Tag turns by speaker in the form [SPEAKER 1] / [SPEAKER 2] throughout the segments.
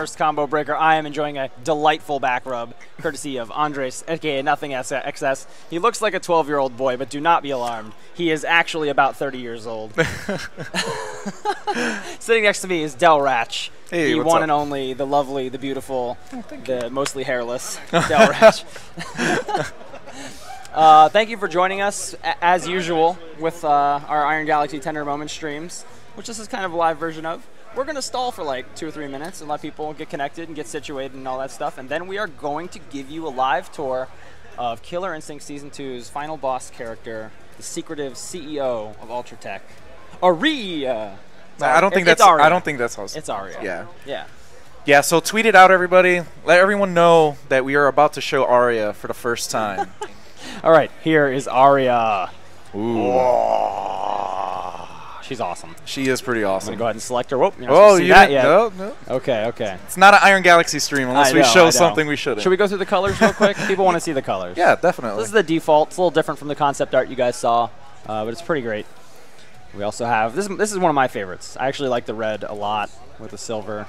[SPEAKER 1] first combo breaker. I am enjoying a delightful back rub, courtesy of Andres, aka Nothing XS. He looks like a 12-year-old boy, but do not be alarmed. He is actually about 30 years old. Sitting next to me is Del Ratch.
[SPEAKER 2] Hey,
[SPEAKER 1] the
[SPEAKER 2] what's
[SPEAKER 1] one
[SPEAKER 2] up?
[SPEAKER 1] and only, the lovely, the beautiful, the mostly hairless Del Ratch. Thank you for joining us, as usual, with our Iron Galaxy Tender Moment streams, which this is kind of a live version of. We're going to stall for like 2 or 3 minutes and let people get connected and get situated and all that stuff, and then we are going to give you a live tour of Killer Instinct Season 2's final boss character, the secretive CEO of Ultratech, Aria.
[SPEAKER 2] I don't think that's.
[SPEAKER 1] Aria.
[SPEAKER 2] I don't think that's how
[SPEAKER 1] It's Aria.
[SPEAKER 2] Yeah.
[SPEAKER 1] Yeah.
[SPEAKER 2] Yeah. So tweet it out, everybody. Let everyone know that we are about to show Aria for the first time.
[SPEAKER 1] All right. Here is Aria.
[SPEAKER 2] Ooh.
[SPEAKER 1] Oh, she's awesome.
[SPEAKER 2] She is pretty
[SPEAKER 1] I'm
[SPEAKER 2] awesome.
[SPEAKER 1] gonna go ahead and select her. Whoop. You're not
[SPEAKER 2] Oh,
[SPEAKER 1] supposed to see
[SPEAKER 2] you
[SPEAKER 1] that
[SPEAKER 2] didn't?
[SPEAKER 1] yet.
[SPEAKER 2] No, no.
[SPEAKER 1] Okay. Okay.
[SPEAKER 2] It's not an Iron Galaxy stream unless
[SPEAKER 1] I
[SPEAKER 2] we
[SPEAKER 1] know,
[SPEAKER 2] show
[SPEAKER 1] I know.
[SPEAKER 2] something we shouldn't.
[SPEAKER 1] Should we go through the colors real quick? People want to see the colors.
[SPEAKER 2] Yeah, definitely.
[SPEAKER 1] This is the default. It's a little different from the concept art you guys saw, but it's pretty great. We also have this. This is one of my favorites. I actually like the red a lot with the silver.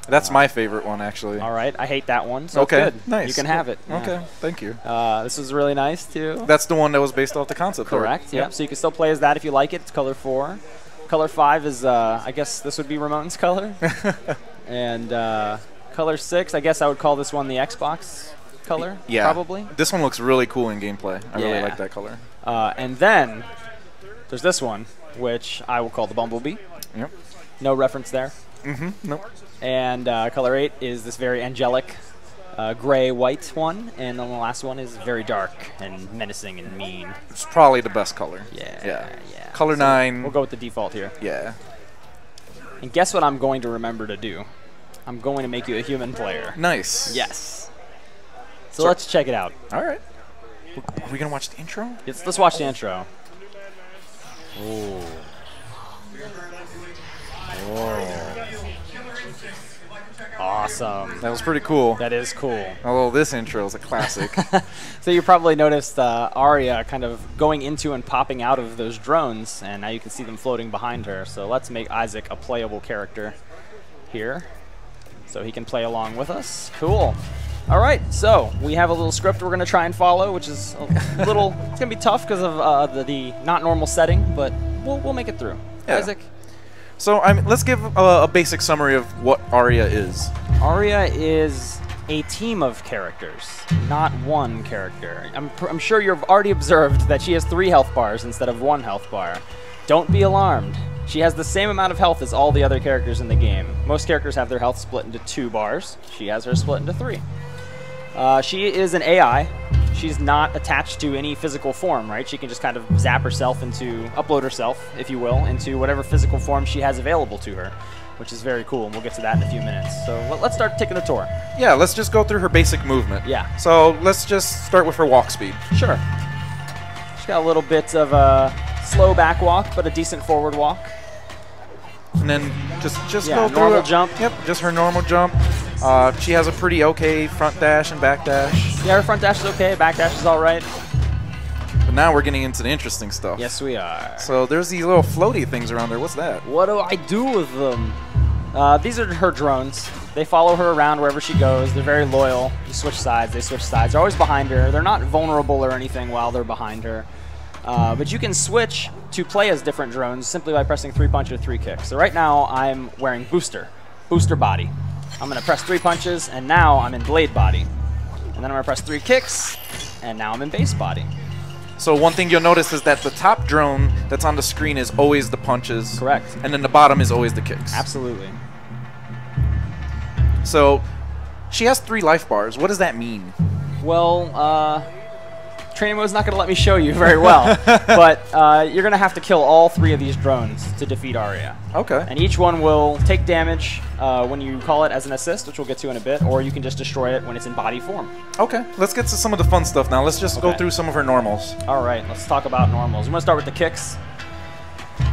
[SPEAKER 2] That's my favorite one, actually.
[SPEAKER 1] All right, I hate that one. So
[SPEAKER 2] Okay,
[SPEAKER 1] it's good.
[SPEAKER 2] nice.
[SPEAKER 1] You can have it. Yeah.
[SPEAKER 2] Okay, thank you.
[SPEAKER 1] This is really nice too.
[SPEAKER 2] That's the one that was based off the concept art.
[SPEAKER 1] Correct. Yeah. So you can still play as that if you like it. It's color 4. Color 5 is, I guess this would be Ramon's color. And color 6, I guess I would call this one the Xbox color.
[SPEAKER 2] Yeah.
[SPEAKER 1] Probably.
[SPEAKER 2] This one looks really cool in gameplay. I really
[SPEAKER 1] Yeah.
[SPEAKER 2] like that color.
[SPEAKER 1] And then there's this one, which I will call the Bumblebee.
[SPEAKER 2] Yep.
[SPEAKER 1] No reference there.
[SPEAKER 2] Mm-hmm. Nope.
[SPEAKER 1] And color 8 is this very angelic gray-white one. And then the last one is very dark and menacing and mean.
[SPEAKER 2] It's probably the best color.
[SPEAKER 1] Yeah.
[SPEAKER 2] Yeah.
[SPEAKER 1] Yeah.
[SPEAKER 2] Color
[SPEAKER 1] So
[SPEAKER 2] 9.
[SPEAKER 1] We'll go with the default here.
[SPEAKER 2] Yeah.
[SPEAKER 1] And guess what I'm going to remember to do? I'm going to make you a human player.
[SPEAKER 2] Nice.
[SPEAKER 1] Yes. So let's check it out.
[SPEAKER 2] All right. Are we going to watch the intro?
[SPEAKER 1] Let's watch the intro. Oh. Awesome.
[SPEAKER 2] That was pretty cool.
[SPEAKER 1] That is cool.
[SPEAKER 2] Although this intro is a classic.
[SPEAKER 1] So you probably noticed Aria kind of going into and popping out of those drones, and now you can see them floating behind her. So let's make Isaac a playable character here so he can play along with us. Cool. All right, so we have a little script we're going to try and follow, which is a little, it's going to be tough because of the not normal setting, but we'll make it through.
[SPEAKER 2] Yeah.
[SPEAKER 1] Isaac?
[SPEAKER 2] So let's give a basic summary of what Aria is.
[SPEAKER 1] Aria is a team of characters, not one character. I'm sure you've already observed that she has 3 health bars instead of 1 health bar. Don't be alarmed. She has the same amount of health as all the other characters in the game. Most characters have their health split into 2 bars. She has hers split into 3. She is an AI. She's not attached to any physical form, right? She can just kind of zap herself upload herself, if you will, into whatever physical form she has available to her, which is very cool, and we'll get to that in a few minutes. So let's start taking the tour.
[SPEAKER 2] Yeah, let's just go through her basic movement.
[SPEAKER 1] Yeah.
[SPEAKER 2] So let's just start with her walk speed.
[SPEAKER 1] Sure. She's got a little bit of a slow back walk, but a decent forward walk.
[SPEAKER 2] And then just
[SPEAKER 1] Yeah,
[SPEAKER 2] go through
[SPEAKER 1] normal
[SPEAKER 2] it.
[SPEAKER 1] jump.
[SPEAKER 2] Yep, just her normal jump. She has a pretty okay front dash and back dash.
[SPEAKER 1] Yeah, her front dash is okay, back dash is all right.
[SPEAKER 2] But now we're getting into the interesting stuff.
[SPEAKER 1] Yes, we are.
[SPEAKER 2] So there's these little floaty things around there. What's that?
[SPEAKER 1] What do I do with them? These are her drones. They follow her around wherever she goes. They're very loyal. You switch sides, they switch sides. They're always behind her. They're not vulnerable or anything while they're behind her. But you can switch to play as different drones simply by pressing 3 punch or 3 kick. So right now I'm wearing booster body. I'm going to press 3 punches, and now I'm in blade body. And then I'm going to press 3 kicks, and now I'm in base body.
[SPEAKER 2] So one thing you'll notice is that the top drone that's on the screen is always the punches.
[SPEAKER 1] Correct.
[SPEAKER 2] And then the bottom is always the kicks.
[SPEAKER 1] Absolutely.
[SPEAKER 2] So she has 3 life bars. What does that mean?
[SPEAKER 1] Well, training mode's not going to let me show you very well, but you're going to have to kill all 3 of these drones to defeat Aria.
[SPEAKER 2] Okay.
[SPEAKER 1] And each one will take damage when you call it as an assist, which we'll get to in a bit, or you can just destroy it when it's in body form.
[SPEAKER 2] Okay. Let's get to some of the fun stuff now. Let's just go
[SPEAKER 1] Okay.
[SPEAKER 2] through some of her normals.
[SPEAKER 1] All right, let's talk about normals. I'm going to start with the kicks.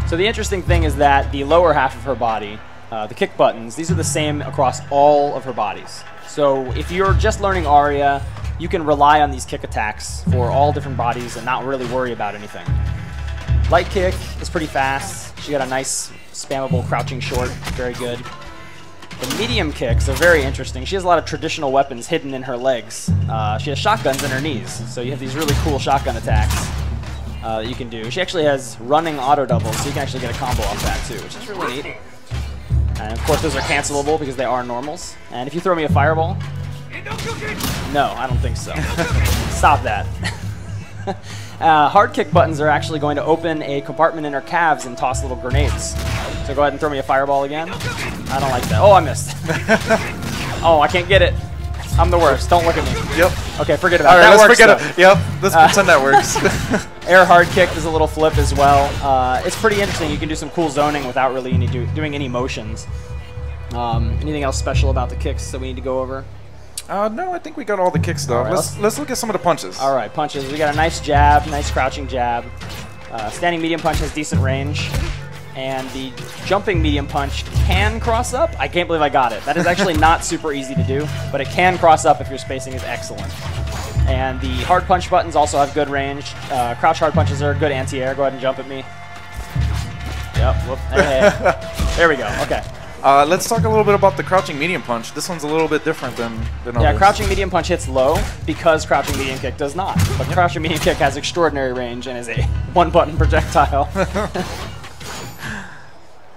[SPEAKER 1] So the interesting thing is that the lower half of her body, the kick buttons, these are the same across all of her bodies. So if you're just learning Aria, you can rely on these kick attacks for all different bodies and not really worry about anything. Light kick is pretty fast. She got a nice spammable crouching short, very good. The medium kicks are very interesting. She has a lot of traditional weapons hidden in her legs. She has shotguns in her knees, so you have these really cool shotgun attacks that you can do. She actually has running auto doubles, so you can actually get a combo off that too, which is really neat. And of course those are cancelable because they are normals. And if you throw me a fireball... No, I don't think so. Stop that. Hard kick buttons are actually going to open a compartment in her calves and toss little grenades. So go ahead and throw me a fireball again. I don't like that. Oh, I missed. Oh, I can't get it. I'm the worst. Don't look at me.
[SPEAKER 2] Yep.
[SPEAKER 1] Okay, forget about it.
[SPEAKER 2] All right,
[SPEAKER 1] That
[SPEAKER 2] let's
[SPEAKER 1] works,
[SPEAKER 2] forget it. Yep, let's pretend that works.
[SPEAKER 1] Air hard kick is a little flip as well. It's pretty interesting. You can do some cool zoning without really doing any motions. Anything else special about the kicks that we need to go over?
[SPEAKER 2] No, I think we got all the kick stuff.
[SPEAKER 1] Right,
[SPEAKER 2] let's look at some of the punches.
[SPEAKER 1] All right, punches. We got a nice jab, nice crouching jab. Standing medium punch has decent range. And the jumping medium punch can cross up. I can't believe I got it. That is actually not super easy to do, but it can cross up if your spacing is excellent. And the hard punch buttons also have good range. Crouch hard punches are good anti-air. Go ahead and jump at me. Yep. Whoop. Hey. There we go. Okay.
[SPEAKER 2] Let's talk a little bit about the crouching medium punch. This one's a little bit different than others.
[SPEAKER 1] Yeah, crouching medium punch hits low because crouching medium kick does not. But crouching medium kick has extraordinary range and is a one-button projectile.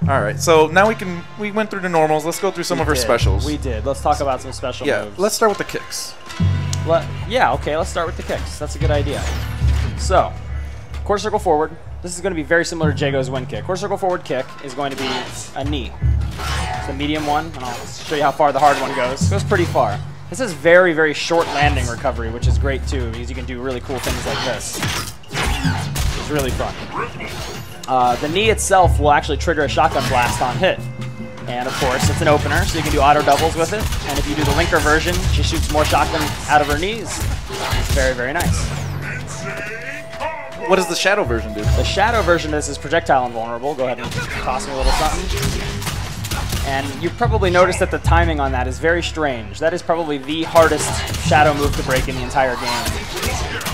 [SPEAKER 2] All right, so now we went through the normals. Let's go through some of her specials.
[SPEAKER 1] We did. Let's talk about some special moves.
[SPEAKER 2] Let's start with the kicks.
[SPEAKER 1] Yeah, okay, let's start with the kicks. That's a good idea. So, quarter circle forward. This is going to be very similar to Jago's wind kick. Quarter circle forward kick is going to be a knee. It's the medium one, and I'll show you how far the hard one goes. It goes pretty far. This is very, very short landing recovery, which is great too, because you can do really cool things like this. It's really fun. The knee itself will actually trigger a shotgun blast on hit. And of course, it's an opener, so you can do auto doubles with it. And if you do the linker version, she shoots more shotgun out of her knees. It's very, very nice.
[SPEAKER 2] What does the shadow version do?
[SPEAKER 1] The shadow version of this is projectile invulnerable. Go ahead and toss me a little something. And you probably noticed that the timing on that is very strange. That is probably the hardest shadow move to break in the entire game.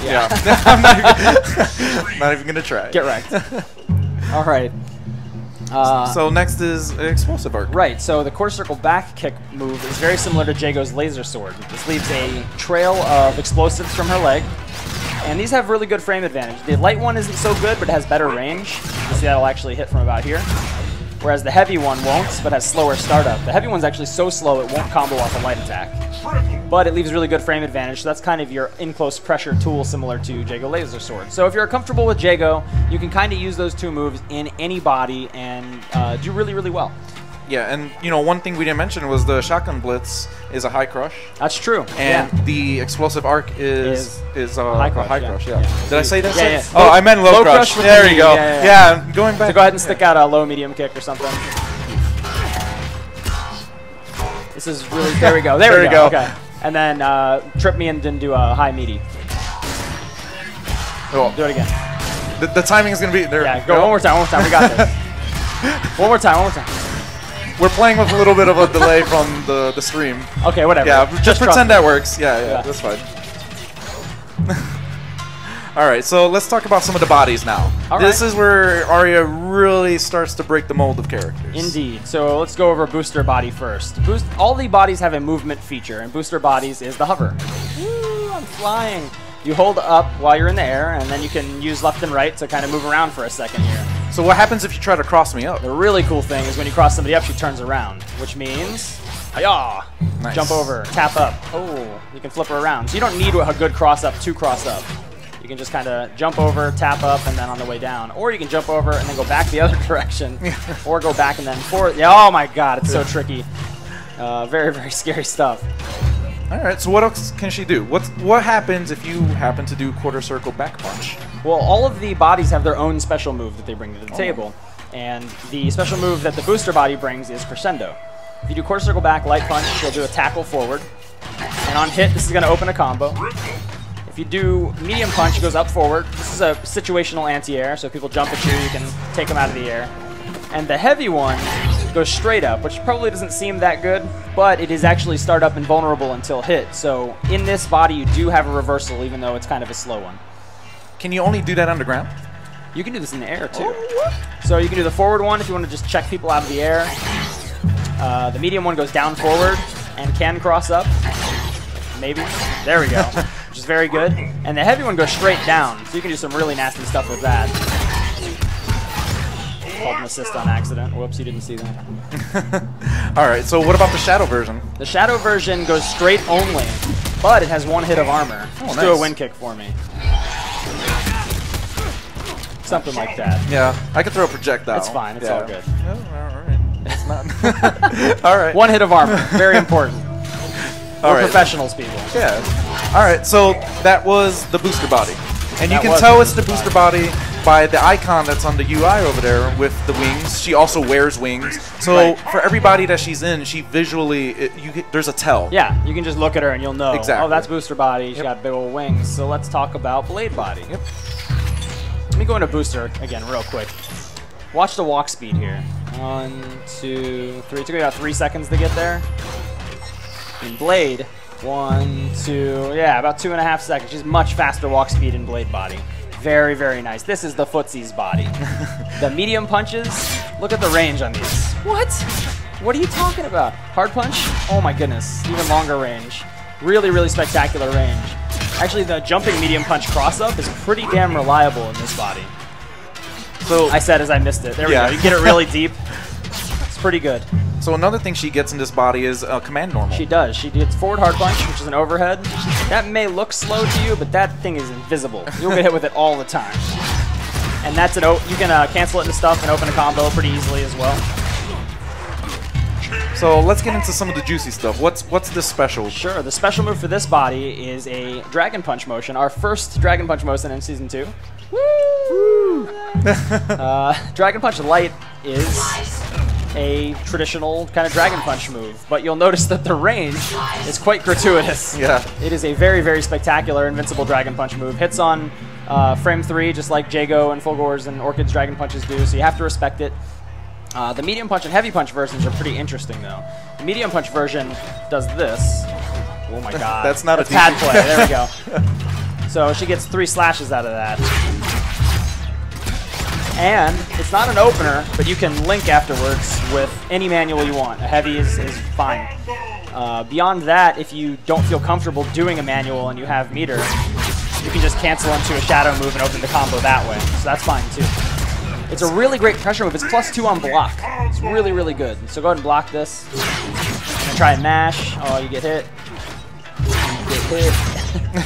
[SPEAKER 2] Yeah. I'm not even going to try.
[SPEAKER 1] Get wrecked. All right.
[SPEAKER 2] So next is explosive arc.
[SPEAKER 1] Right, so the quarter circle back kick move is very similar to Jago's laser sword. This leaves a trail of explosives from her leg, and these have really good frame advantage. The light one isn't so good, but it has better range. You see that'll actually hit from about here. Whereas the heavy one won't, but has slower startup. The heavy one's actually so slow it won't combo off a light attack. But it leaves really good frame advantage, so that's kind of your in-close pressure tool similar to Jago Laser Sword. So if you're comfortable with Jago, you can kind of use those two moves in any body and do really, really well.
[SPEAKER 2] Yeah, and you know, one thing we didn't mention was the shotgun blitz is a high crush.
[SPEAKER 1] That's true.
[SPEAKER 2] And the explosive arc is high crush. Yeah. Did I say that?
[SPEAKER 1] Yeah.
[SPEAKER 2] Oh, I meant low crush. There you go. Yeah, going back.
[SPEAKER 1] So go ahead and stick out a low medium kick or something. This is really, there we go. There we go. Okay. And then trip me and then do a high meaty.
[SPEAKER 2] Oh.
[SPEAKER 1] Do it again.
[SPEAKER 2] The timing is going to be there.
[SPEAKER 1] Yeah, go one more time. We got this. One more time.
[SPEAKER 2] We're playing with a little bit of a delay from the stream.
[SPEAKER 1] Okay, whatever.
[SPEAKER 2] Yeah, just pretend that works. Yeah, that's fine. All right, so let's talk about some of the bodies now. This is where Aria really starts to break the mold of characters.
[SPEAKER 1] Indeed. So let's go over booster body first. All the bodies have a movement feature, and booster bodies is the hover. Woo, I'm flying. You hold up while you're in the air, and then you can use left and right to kind of move around for a second here.
[SPEAKER 2] So what happens if you try to cross me up?
[SPEAKER 1] The really cool thing is when you cross somebody up, she turns around, which means, hi-yah,
[SPEAKER 2] nice.
[SPEAKER 1] Jump over, tap up. Oh, you can flip her around. So you don't need a good cross up to cross up. You can just kind of jump over, tap up, and then on the way down. Or you can jump over and then go back the other direction. Or go back and then forward. Yeah, oh my god, it's so tricky. Very, very scary stuff.
[SPEAKER 2] All right, so what else can she do? What happens if you happen to do quarter circle back punch?
[SPEAKER 1] Well, all of the bodies have their own special move that they bring to the table. And the special move that the booster body brings is crescendo. If you do quarter circle back, light punch, she'll do a tackle forward. And on hit, this is going to open a combo. If you do medium punch, it goes up forward. This is a situational anti-air, so if people jump at you, you can take them out of the air. And the heavy one goes straight up, which probably doesn't seem that good, but it is actually start up invulnerable until hit. So in this body, you do have a reversal, even though it's kind of a slow one.
[SPEAKER 2] Can you only do that underground?
[SPEAKER 1] You can do this in the air, too. So you can do the forward one if you want to just check people out of the air. The medium one goes down forward and can cross up. Maybe. There we go. Which is very good. And the heavy one goes straight down, so you can do some really nasty stuff with that. Called an assist on accident. Whoops, you didn't see that.
[SPEAKER 2] Alright, so what about the shadow version?
[SPEAKER 1] The shadow version goes straight only, but it has 1 hit of armor. Just do a wind kick for me. Something like that.
[SPEAKER 2] Yeah, I can throw a projectile.
[SPEAKER 1] It's fine, it's all good.
[SPEAKER 2] Alright. It's not. Alright.
[SPEAKER 1] 1 hit of armor, very important. We're professionals, people.
[SPEAKER 2] Yeah. Alright, so that was the booster body. And you
[SPEAKER 1] That
[SPEAKER 2] can
[SPEAKER 1] was
[SPEAKER 2] tell
[SPEAKER 1] the
[SPEAKER 2] it's the booster body by the icon that's on the UI over there with the wings. She also wears wings. So for everybody that she's in, she visually, there's a tell.
[SPEAKER 1] Yeah, you can just look at her and you'll know.
[SPEAKER 2] Exactly.
[SPEAKER 1] Oh, that's booster body. She's got big old wings. So let's talk about blade body.
[SPEAKER 2] Yep.
[SPEAKER 1] Let me go into booster again real quick. Watch the walk speed here. 1, 2, 3. It took me about 3 seconds to get there. In blade, 1, 2, yeah, about 2.5 seconds. She's much faster walk speed in blade body. Very, very nice. This is the footsie's body. The medium punches, look at the range on these. What? What are you talking about? Hard punch? Oh my goodness, even longer range. Really, really spectacular range. Actually, the jumping medium punch cross-up is pretty damn reliable in this body.
[SPEAKER 2] So
[SPEAKER 1] I said as I missed it. There we go. You get it really deep. It's pretty good.
[SPEAKER 2] So another thing she gets in this body is command normal.
[SPEAKER 1] She does. She gets forward hard punch, which is an overhead. That may look slow to you, but that thing is invisible. You'll get hit with it all the time. And that's an you can cancel it into stuff and open a combo pretty easily as well.
[SPEAKER 2] So let's get into some of the juicy stuff. What's this special?
[SPEAKER 1] Sure. The special move for this body is a Dragon Punch motion. Our first Dragon Punch motion in Season 2. Woo! Dragon Punch Light is a traditional kind of Dragon Punch move, but you'll notice that the range is quite gratuitous.
[SPEAKER 2] Yeah.
[SPEAKER 1] It is a very, very spectacular invincible Dragon Punch move. Hits on frame 3, just like Jago and Fulgor's and Orchid's Dragon Punches do, so you have to respect it. The medium punch and heavy punch versions are pretty interesting, though. The medium punch version does this. Oh my god.
[SPEAKER 2] That's not a
[SPEAKER 1] pad play. There we go. So she gets 3 slashes out of that. And it's not an opener, but you can link afterwards with any manual you want. A heavy is fine. Beyond that, if you don't feel comfortable doing a manual and you have meter, you can just cancel into a shadow move and open the combo that way. So that's fine, too. It's a really great pressure move. It's +2 on block. It's really, really good. So go ahead and block this. And try and mash. Oh, you get hit. You get hit.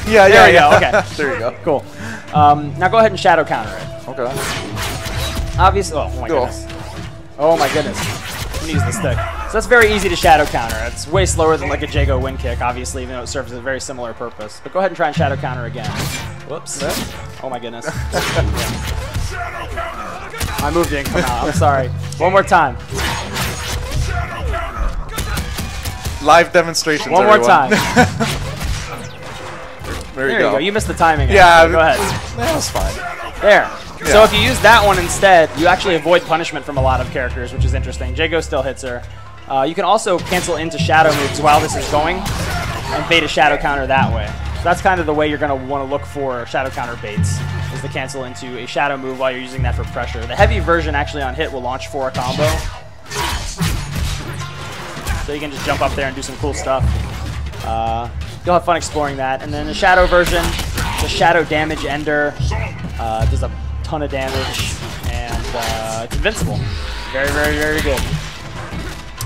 [SPEAKER 2] Yeah,
[SPEAKER 1] there you go. Okay.
[SPEAKER 2] There you go.
[SPEAKER 1] Cool. Now go ahead and shadow counter it.
[SPEAKER 2] Okay.
[SPEAKER 1] Obviously, oh my goodness. Oh my goodness. I'm gonna use the stick. So that's very easy to shadow counter. It's way slower than like a Jago wind kick, obviously, even though it serves a very similar purpose. But go ahead and try and shadow counter again. Whoops. Oh my goodness. My move didn't come out. I'm sorry. One more time.
[SPEAKER 2] Live demonstrations.
[SPEAKER 1] One more time.
[SPEAKER 2] There
[SPEAKER 1] you go. You missed the timing.
[SPEAKER 2] Yeah.
[SPEAKER 1] Go ahead.
[SPEAKER 2] That was fine.
[SPEAKER 1] There.
[SPEAKER 2] Yeah.
[SPEAKER 1] So if you use that one instead, you actually avoid punishment from a lot of characters, which is interesting. Jago still hits her. You can also cancel into shadow moves while this is going and bait a shadow counter that way. So that's kind of the way you're going to want to look for shadow counter baits, is to cancel into a shadow move while you're using that for pressure. The heavy version actually on hit will launch for a combo. So you can just jump up there and do some cool stuff. You'll have fun exploring that. And then the shadow version, the shadow damage ender, does a ton of damage, and it's invincible. Very, very, very good.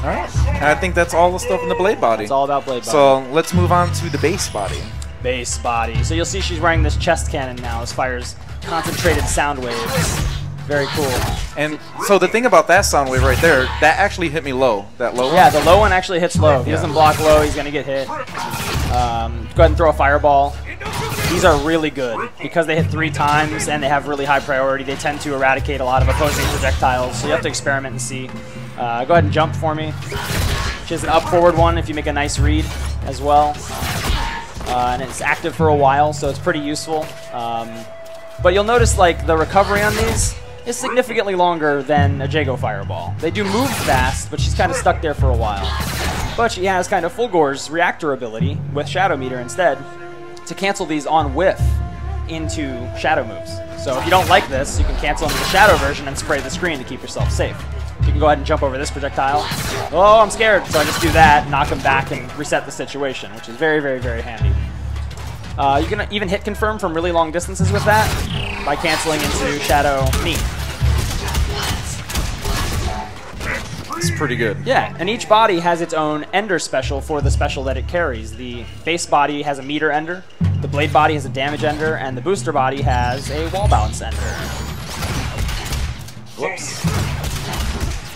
[SPEAKER 2] All right. And I think that's all the stuff in the blade body.
[SPEAKER 1] It's all about blade body.
[SPEAKER 2] So let's move on to the base body.
[SPEAKER 1] Base body. So you'll see she's wearing this chest cannon now. This fires concentrated sound waves. Very cool.
[SPEAKER 2] And so the thing about that sound wave right there, that actually hit me low. That low one?
[SPEAKER 1] Yeah, the low one actually hits low. If he doesn't block low, he's going to get hit. Go ahead and throw a fireball. These are really good. Because they hit 3 times and they have really high priority, they tend to eradicate a lot of opposing projectiles. So you have to experiment and see. Go ahead and jump for me. She has an up-forward one if you make a nice read as well. And it's active for a while, so it's pretty useful. But you'll notice like the recovery on these is significantly longer than a Jago Fireball. They do move fast, but she's kind of stuck there for a while. But she has kind of Fulgor's reactor ability with Shadow Meter instead to cancel these on whiff into shadow moves. So if you don't like this, you can cancel into the shadow version and spray the screen to keep yourself safe. You can go ahead and jump over this projectile. Oh, I'm scared. So I just do that, knock him back, and reset the situation, which is very, very, very handy. You can even hit confirm from really long distances with that by canceling into Shadow Knee.
[SPEAKER 2] It's pretty good.
[SPEAKER 1] Yeah, and each body has its own Ender special for the special that it carries. The base body has a meter Ender, the blade body has a damage Ender, and the booster body has a wall balance Ender. Whoops.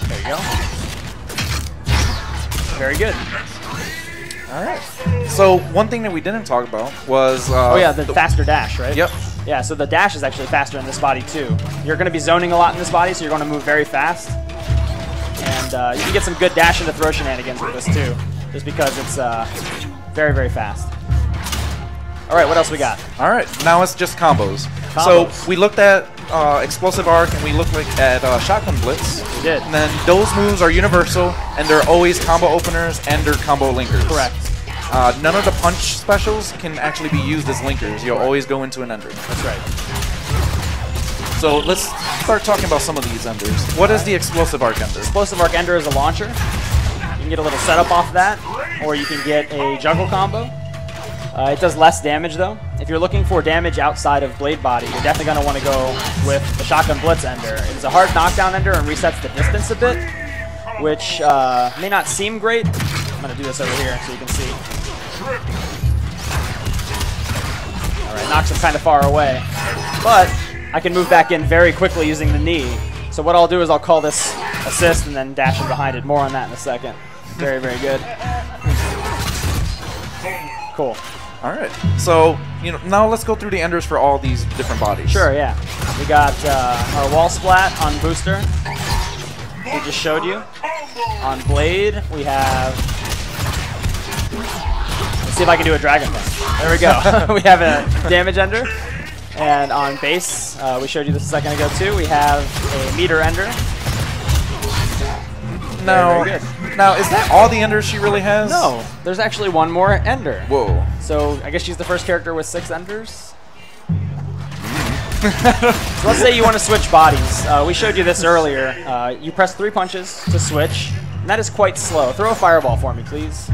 [SPEAKER 1] There you go. Very good.
[SPEAKER 2] All right. So one thing that we didn't talk about was...
[SPEAKER 1] oh yeah, the faster dash, right?
[SPEAKER 2] Yep.
[SPEAKER 1] Yeah, so the dash is actually faster in this body too. You're going to be zoning a lot in this body, so you're going to move very fast. And you can get some good dash into throw shenanigans with this too, just because it's very, very fast. All right, what else we got?
[SPEAKER 2] All right, now it's just combos.
[SPEAKER 1] Combos.
[SPEAKER 2] So we looked at Explosive Arc and we looked at Shotgun Blitz.
[SPEAKER 1] We did.
[SPEAKER 2] And then those moves are universal, and they're always combo openers and they're combo linkers.
[SPEAKER 1] Correct.
[SPEAKER 2] None of the punch specials can actually be used as linkers. You'll always go into an ender.
[SPEAKER 1] That's right.
[SPEAKER 2] So let's start talking about some of these enders. What is the Explosive Arc ender?
[SPEAKER 1] Explosive Arc Ender is a launcher. You can get a little setup off that, or you can get a juggle combo. It does less damage though. If you're looking for damage outside of Blade Body, you're definitely going to want to go with the Shotgun Blitz Ender. It is a hard knockdown Ender and resets the distance a bit, which may not seem great. I'm going to do this over here so you can see. Alright, knocks him kind of far away. But I can move back in very quickly using the knee. So what I'll do is I'll call this assist and then dash in behind it. More on that in a second. Very, very good. Cool.
[SPEAKER 2] All right. So now let's go through the enders for all these different bodies.
[SPEAKER 1] Sure, yeah. We got our wall splat on booster. We just showed you. On blade, we have... Let's see if I can do a dragon punch. There we go. We have a damage ender. And on base, we showed you this a second ago too, we have a meter ender.
[SPEAKER 2] Now,
[SPEAKER 1] very, very good.
[SPEAKER 2] Now, is that all the enders she really has?
[SPEAKER 1] No, there's actually one more ender.
[SPEAKER 2] Whoa.
[SPEAKER 1] So I guess she's the first character with 6 enders. So let's say you want to switch bodies. We showed you this earlier. You press 3 punches to switch, and that is quite slow. Throw a fireball for me, please.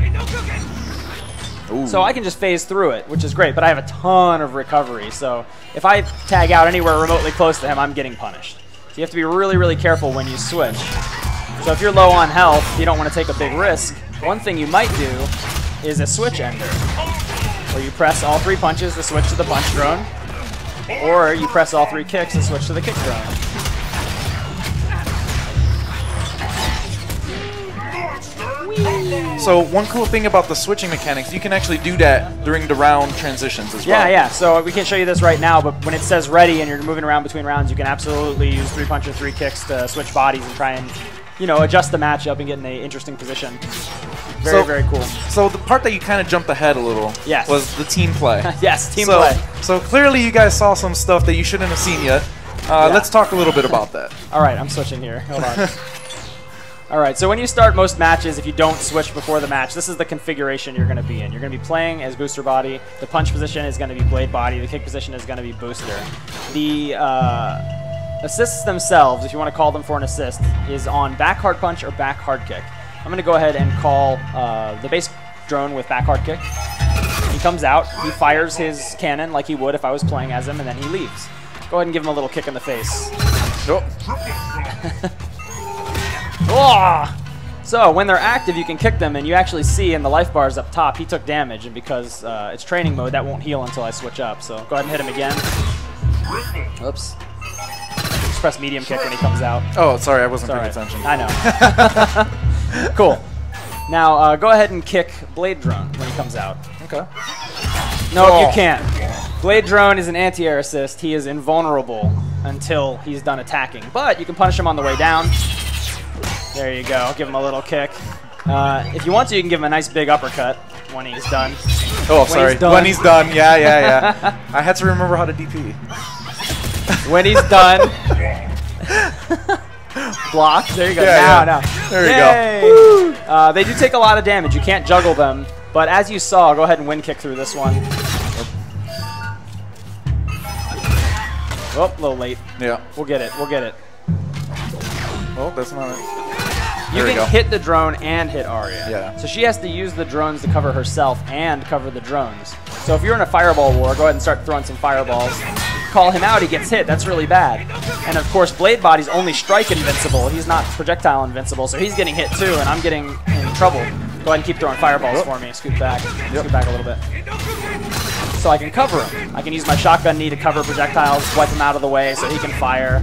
[SPEAKER 2] Ooh.
[SPEAKER 1] So I can just phase through it, which is great, but I have a ton of recovery. So if I tag out anywhere remotely close to him, I'm getting punished. So you have to be really, really careful when you switch. So if you're low on health, you don't want to take a big risk. One thing you might do is a switch ender, where you press all 3 punches to switch to the punch drone, or you press all 3 kicks to switch to the kick drone.
[SPEAKER 2] So one cool thing about the switching mechanics, you can actually do that during the round transitions as well.
[SPEAKER 1] Yeah, yeah. So we can't show you this right now, but when it says ready and you're moving around between rounds, you can absolutely use 3 punches, 3 kicks to switch bodies and try and, adjust the matchup and get in an interesting position. Very, very cool.
[SPEAKER 2] So the part that you kind of jumped ahead a little was the team play.
[SPEAKER 1] Yes, team play.
[SPEAKER 2] So clearly you guys saw some stuff that you shouldn't have seen yet. Let's talk a little bit about that.
[SPEAKER 1] All right, I'm switching here. Hold on. All right, so when you start most matches, if you don't switch before the match, this is the configuration you're going to be in. You're going to be playing as booster body. The punch position is going to be blade body. The kick position is going to be booster. The assists themselves, if you want to call them for an assist, is on back hard punch or back hard kick. I'm going to go ahead and call the base drone with back hard kick. He comes out, he fires his cannon like he would if I was playing as him, and then he leaves. Go ahead and give him a little kick in the face.
[SPEAKER 2] Oh.
[SPEAKER 1] So when they're active, you can kick them, and you actually see in the life bars up top, he took damage, and because it's training mode, that won't heal until I switch up. So go ahead and hit him again. Oops. Just press medium kick when he comes out.
[SPEAKER 2] Oh, sorry, I wasn't paying attention.
[SPEAKER 1] I know. Cool. Now go ahead and kick Blade Drone when he comes out.
[SPEAKER 2] Okay.
[SPEAKER 1] No, you can't. Blade Drone is an anti-air assist. He is invulnerable until he's done attacking, but you can punish him on the way down. There you go. Give him a little kick. If you want to, you can give him a nice big uppercut when he's done.
[SPEAKER 2] Oh, sorry. When he's done. Yeah, yeah, yeah. I had to remember how to DP.
[SPEAKER 1] When he's done. Block. There you go. Now.
[SPEAKER 2] There you go.
[SPEAKER 1] They do take a lot of damage. You can't juggle them. But as you saw, go ahead and wind kick through this one. Oh, a little late.
[SPEAKER 2] Yeah.
[SPEAKER 1] We'll get it. We'll get it.
[SPEAKER 2] Oh, that's not it.
[SPEAKER 1] You
[SPEAKER 2] There we
[SPEAKER 1] can
[SPEAKER 2] go.
[SPEAKER 1] hit the drone and hit Aria.
[SPEAKER 2] Yeah.
[SPEAKER 1] So she has to use the drones to cover herself and cover the drones. So if you're in a fireball war, go ahead and start throwing some fireballs. Call him out, he gets hit. That's really bad. And of course, Blade Body's only strike invincible. He's not projectile invincible, so he's getting hit too, and I'm getting in trouble. Go ahead and keep throwing fireballs for me. Scoot back. Scoot back a little bit. So I can cover him. I can use my shotgun knee to cover projectiles, wipe him out of the way so he can fire.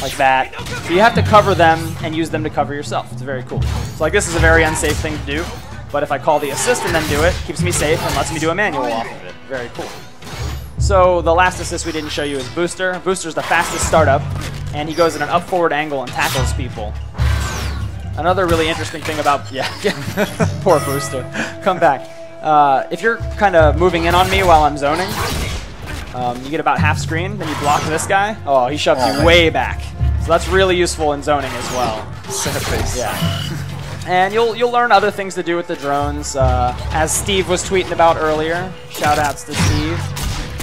[SPEAKER 1] Like that. So you have to cover them and use them to cover yourself. It's very cool. So like this is a very unsafe thing to do, but if I call the assist and then do it, keeps me safe and lets me do a manual off of it. Very cool. So the last assist we didn't show you is Booster. Booster's the fastest startup, and he goes at an up-forward angle and tackles people. Another really interesting thing about, poor Booster. Come back. If you're kind of moving in on me while I'm zoning, you get about half screen, then you block this guy. Oh, he shoves you way back. So that's really useful in zoning as well.
[SPEAKER 2] Sad face.
[SPEAKER 1] Yeah. And you'll learn other things to do with the drones. As Steve was tweeting about earlier, shout outs to Steve.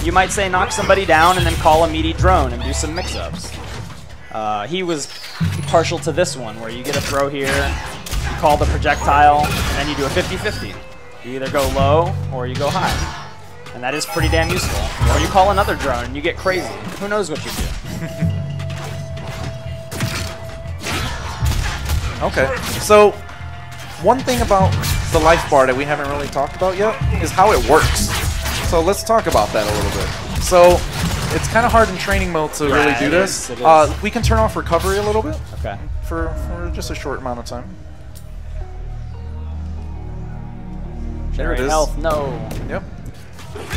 [SPEAKER 1] You might say knock somebody down and then call a meaty drone and do some mix-ups. He was partial to this one, where you get a throw here, you call the projectile, and then you do a 50-50. You either go low or you go high. And that is pretty damn useful. Or you call another drone and you get crazy. Who knows what you do?
[SPEAKER 2] Okay, so one thing about the life bar that we haven't really talked about yet is how it works. So let's talk about that a little bit. So it's kind of hard in training mode to really do this.
[SPEAKER 1] It is.
[SPEAKER 2] We can turn off recovery a little bit
[SPEAKER 1] Okay.
[SPEAKER 2] for just a short amount of time. There it is.
[SPEAKER 1] Health, no.
[SPEAKER 2] Yep.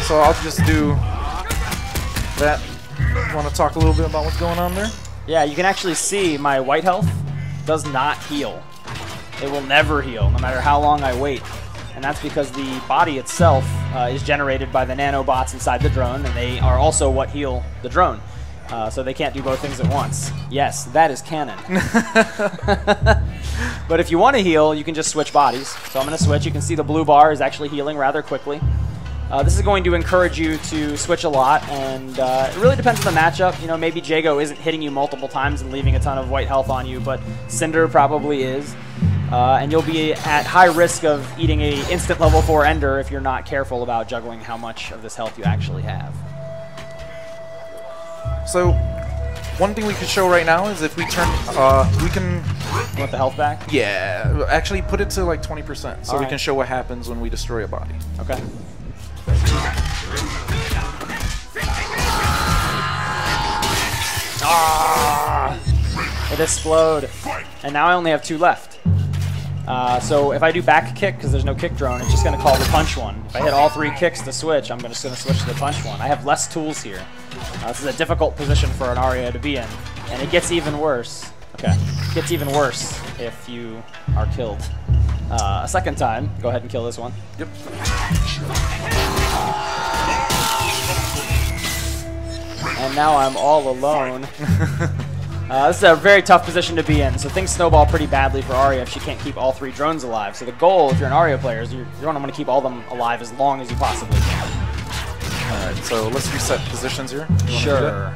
[SPEAKER 2] So I'll just do that. You want to talk a little bit about what's going on there?
[SPEAKER 1] Yeah, you can actually see my white health does not heal. It will never heal, no matter how long I wait. And that's because the body itself is generated by the nanobots inside the drone, and they are also what heal the drone. So they can't do both things at once. Yes, that is canon. But if you want to heal, you can just switch bodies. So I'm going to switch. You can see the blue bar is actually healing rather quickly. This is going to encourage you to switch a lot, and it really depends on the matchup. You know, maybe Jago isn't hitting you multiple times and leaving a ton of white health on you, but Cinder probably is. And you'll be at high risk of eating a instant level 4 Ender if you're not careful about juggling how much of this health you actually have.
[SPEAKER 2] So one thing we could show right now is if we turn, we can...
[SPEAKER 1] You want the health back?
[SPEAKER 2] Yeah, actually put it to like 20%, so we
[SPEAKER 1] Alright.
[SPEAKER 2] can show what happens when we destroy a body.
[SPEAKER 1] Okay. Ah! It explode. And now I only have 2 left. So if I do back kick, because there's no kick drone, it's just going to call the punch one. If I hit all 3 kicks to switch, I'm just going to switch to the punch one. I have less tools here. This is a difficult position for an Aria to be in. And it gets even worse. Okay. It gets even worse if you are killed. A second time. Go ahead and kill this one.
[SPEAKER 2] Yep.
[SPEAKER 1] And now I'm all alone. This is a very tough position to be in, so things snowball pretty badly for Aria if she can't keep all 3 drones alive. So the goal, if you're an Aria player, is you're going to want to keep all of them alive as long as you possibly can.
[SPEAKER 2] Alright, so let's reset positions here.
[SPEAKER 1] Sure.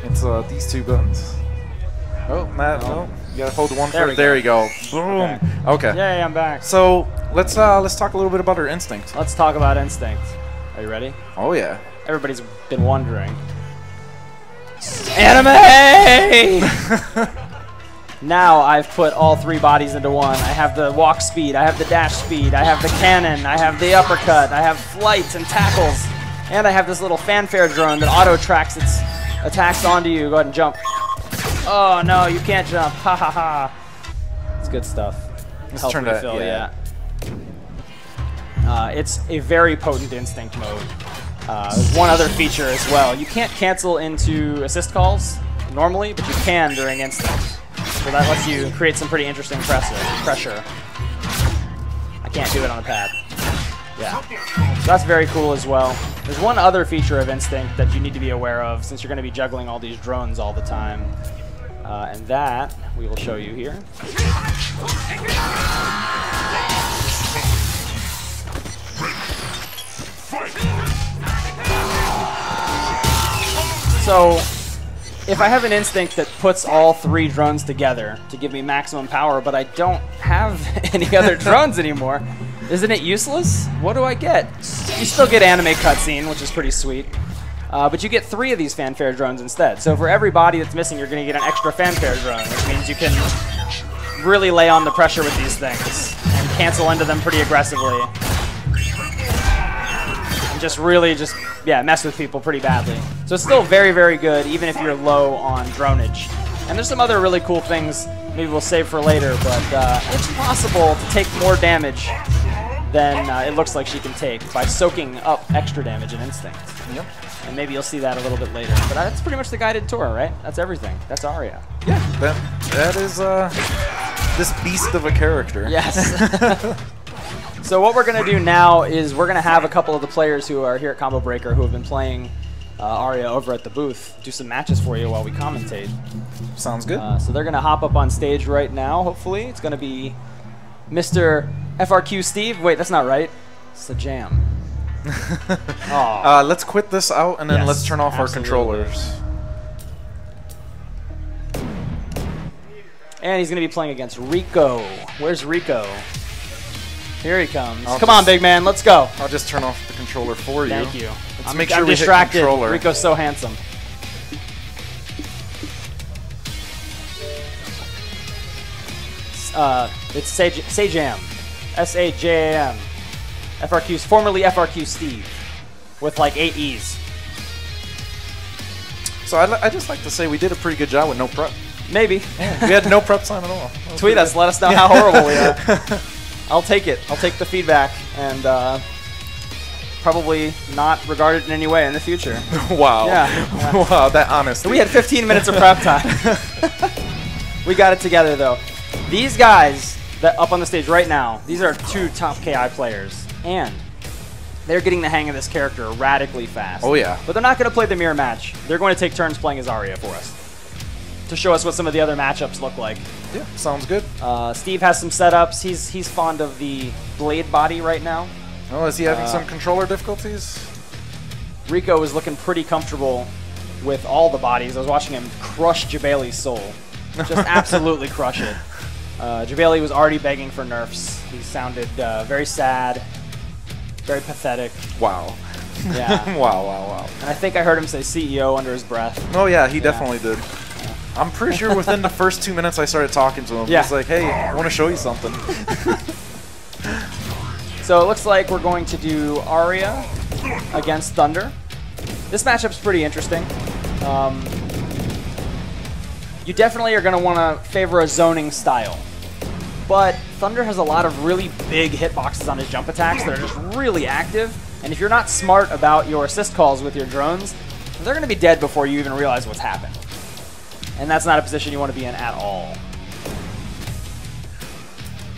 [SPEAKER 2] It's these 2 buttons. Oh, Matt, no. You gotta hold one
[SPEAKER 1] There
[SPEAKER 2] for
[SPEAKER 1] we
[SPEAKER 2] There
[SPEAKER 1] go.
[SPEAKER 2] you go. Boom. Okay.
[SPEAKER 1] Yay, I'm back.
[SPEAKER 2] So let's talk a little bit about her instinct.
[SPEAKER 1] Let's talk about instinct. Are you ready?
[SPEAKER 2] Oh yeah.
[SPEAKER 1] Everybody's been wondering. Anime! Now I've put all 3 bodies into one. I have the walk speed, I have the dash speed, I have the cannon, I have the uppercut, I have flight and tackles, and I have this little fanfare drone that auto-tracks its attacks onto you. Go ahead and jump. Oh no, you can't jump. Ha ha ha. It's good stuff.
[SPEAKER 2] Let's
[SPEAKER 1] Health
[SPEAKER 2] turn that,
[SPEAKER 1] refill,
[SPEAKER 2] yeah.
[SPEAKER 1] It's a very potent instinct mode. There's one other feature as well. You can't cancel into assist calls normally, but you can during instinct. So that lets you create some pretty interesting pressure. I can't do it on the pad. Yeah. So that's very cool as well. There's one other feature of instinct that you need to be aware of since you're going to be juggling all these drones all the time. And that we will show you here. So if I have an instinct that puts all 3 drones together to give me maximum power, but I don't have any other drones anymore, isn't it useless? What do I get? You still get anime cutscene, which is pretty sweet. But you get 3 of these fanfare drones instead. So for every body that's missing, you're going to get an extra fanfare drone, which means you can really lay on the pressure with these things and cancel into them pretty aggressively. And just really mess with people pretty badly. So it's still very, very good, even if you're low on dronage. And there's some other really cool things maybe we'll save for later, but it's possible to take more damage than it looks like she can take by soaking up extra damage in Instinct.
[SPEAKER 2] Yep.
[SPEAKER 1] And maybe you'll see that a little bit later. But that's pretty much the guided tour, right? That's everything. That's Aria.
[SPEAKER 2] Yeah, that is this beast of a character.
[SPEAKER 1] Yes. So what we're going to do now is we're going to have a couple of the players who are here at Combo Breaker who have been playing Aria over at the booth do some matches for you while we commentate.
[SPEAKER 2] Sounds good.
[SPEAKER 1] So they're going to hop up on stage right now, hopefully. It's going to be Mr. FRQ Steve. Wait, that's not right. It's a jam.
[SPEAKER 2] Let's quit this out and then let's turn off our controllers.
[SPEAKER 1] And he's going to be playing against Rico. Where's Rico? Here he comes. Come on, big man. Let's go.
[SPEAKER 2] I'll just turn off the controller for you.
[SPEAKER 1] Thank you.
[SPEAKER 2] Let's make sure
[SPEAKER 1] I'm
[SPEAKER 2] we
[SPEAKER 1] distracted.
[SPEAKER 2] hit controller.
[SPEAKER 1] Rico's so handsome. It's Sajam. S-A-J-A-M. FRQ's formerly FRQ Steve with like 8 E's.
[SPEAKER 2] So I just like to say we did a pretty good job with no prep.
[SPEAKER 1] Maybe.
[SPEAKER 2] We had no prep time at all.
[SPEAKER 1] Tweet us. Let us know how horrible we are. I'll take it. I'll take the feedback and probably not regard it in any way in the future.
[SPEAKER 2] Wow.
[SPEAKER 1] Yeah.
[SPEAKER 2] Wow, that honesty.
[SPEAKER 1] We had 15 minutes of prep time. We got it together, though. These guys that up on the stage right now, these are 2 top KI players, and they're getting the hang of this character radically fast.
[SPEAKER 2] Oh, yeah.
[SPEAKER 1] But they're not going to play the mirror match. They're going to take turns playing as Aria for us to show us what some of the other matchups look like.
[SPEAKER 2] Yeah, sounds good.
[SPEAKER 1] Steve has some setups. He's fond of the blade body right now.
[SPEAKER 2] Oh, is he having some controller difficulties?
[SPEAKER 1] Rico is looking pretty comfortable with all the bodies. I was watching him crush Jabali's soul. Just absolutely crush it. Jabali was already begging for nerfs. He sounded very sad, very pathetic.
[SPEAKER 2] Wow.
[SPEAKER 1] Yeah.
[SPEAKER 2] Wow.
[SPEAKER 1] And I think I heard him say CEO under his breath.
[SPEAKER 2] Oh, yeah, he definitely did. I'm pretty sure within the first 2 minutes I started talking to him.
[SPEAKER 1] Yeah.
[SPEAKER 2] He's like, hey, I want to show you something.
[SPEAKER 1] So it looks like we're going to do Aria against Thunder. This matchup's pretty interesting. You definitely are going to want to favor a zoning style. But Thunder has a lot of really big hitboxes on his jump attacks that are just really active. And if you're not smart about your assist calls with your drones, they're going to be dead before you even realize what's happened. And that's not a position you want to be in at all.